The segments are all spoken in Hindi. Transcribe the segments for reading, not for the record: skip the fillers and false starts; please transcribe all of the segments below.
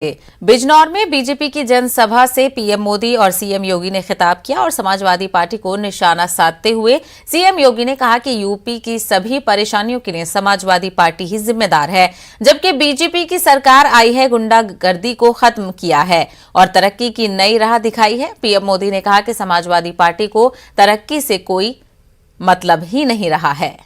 बिजनौर में बीजेपी की जनसभा से पीएम मोदी और सीएम योगी ने खिताब किया और समाजवादी पार्टी को निशाना साधते हुए सीएम योगी ने कहा कि यूपी की सभी परेशानियों के लिए समाजवादी पार्टी ही जिम्मेदार है, जबकि बीजेपी की सरकार आई है गुंडागर्दी को खत्म किया है और तरक्की की नई राह दिखाई है। पीएम मोदी ने कहा कि समाजवादी पार्टी को तरक्की से कोई मतलब ही नहीं रहा है।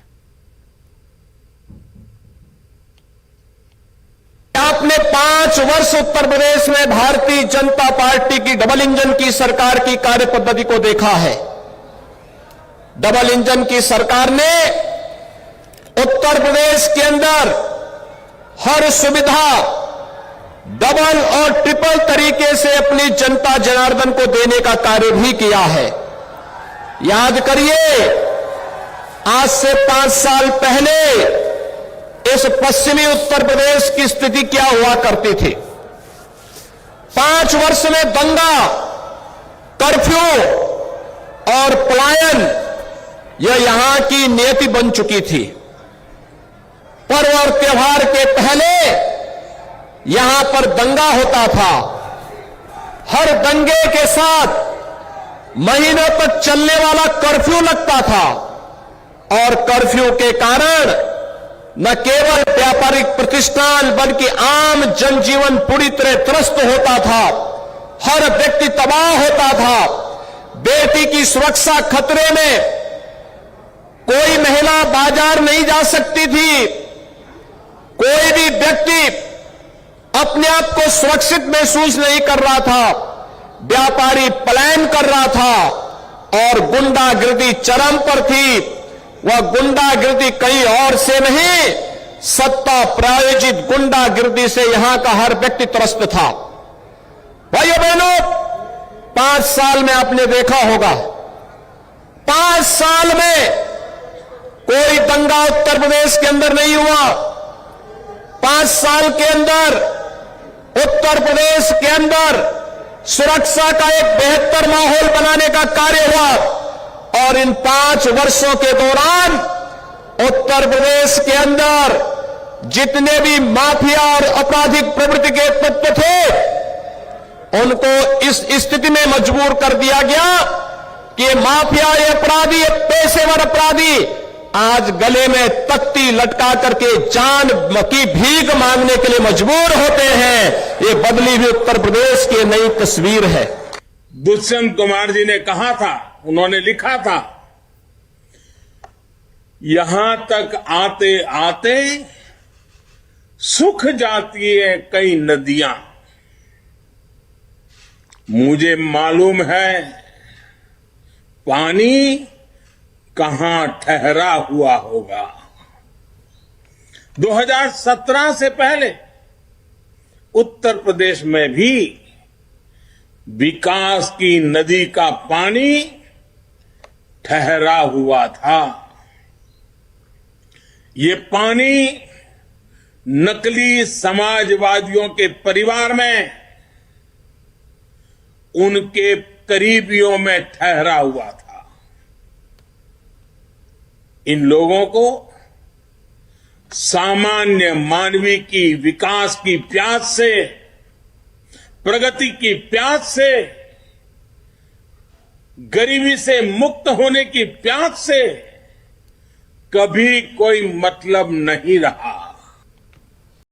आपने 5 वर्ष उत्तर प्रदेश में भारतीय जनता पार्टी की डबल इंजन की सरकार की कार्य पद्धति को देखा है। डबल इंजन की सरकार ने उत्तर प्रदेश के अंदर हर सुविधा डबल और ट्रिपल तरीके से अपनी जनता जनार्दन को देने का कार्य भी किया है। याद करिए, आज से 5 साल पहले इस पश्चिमी उत्तर प्रदेश की स्थिति क्या हुआ करती थी। 5 वर्ष में दंगा, कर्फ्यू और पलायन यह यहां की नीति बन चुकी थी। पर्व और त्योहार के पहले यहां पर दंगा होता था। हर दंगे के साथ महीनों तक चलने वाला कर्फ्यू लगता था और कर्फ्यू के कारण न केवल व्यापारिक प्रतिष्ठान बल्कि आम जनजीवन पूरी तरह त्रस्त होता था। हर व्यक्ति तबाह होता था। बेटी की सुरक्षा खतरे में, कोई महिला बाजार नहीं जा सकती थी। कोई भी व्यक्ति अपने आप को सुरक्षित महसूस नहीं कर रहा था। व्यापारी पलायन कर रहा था और गुंडागर्दी चरम पर थी। वह गुंडागर्दी कहीं और से नहीं, सत्ता प्रायोजित गुंडागर्दी से यहां का हर व्यक्ति त्रस्त था। भाइयों बहनों, 5 साल में आपने देखा होगा, 5 साल में कोई दंगा उत्तर प्रदेश के अंदर नहीं हुआ। 5 साल के अंदर उत्तर प्रदेश के अंदर सुरक्षा का एक बेहतर माहौल बनाने का कार्य हुआ और इन 5 वर्षों के दौरान उत्तर प्रदेश के अंदर जितने भी माफिया और आपराधिक प्रवृत्ति के तत्व थे, उनको इस स्थिति में मजबूर कर दिया गया कि माफिया, ये अपराधी, ये पेशेवर अपराधी आज गले में तख्ती लटका करके जान की भीख मांगने के लिए मजबूर होते हैं। ये बदली हुई उत्तर प्रदेश की नई तस्वीर है। दुष्यंत कुमार जी ने कहा था, उन्होंने लिखा था, यहां तक आते आते सूख जाती है कई नदियां। मुझे मालूम है पानी कहां ठहरा हुआ होगा। 2017 से पहले उत्तर प्रदेश में भी विकास की नदी का पानी ठहरा हुआ था। ये पानी नकली समाजवादियों के परिवार में, उनके करीबियों में ठहरा हुआ था। इन लोगों को सामान्य मानवीय की विकास की प्यास से, प्रगति की प्यास से, गरीबी से मुक्त होने की प्यास से कभी कोई मतलब नहीं रहा।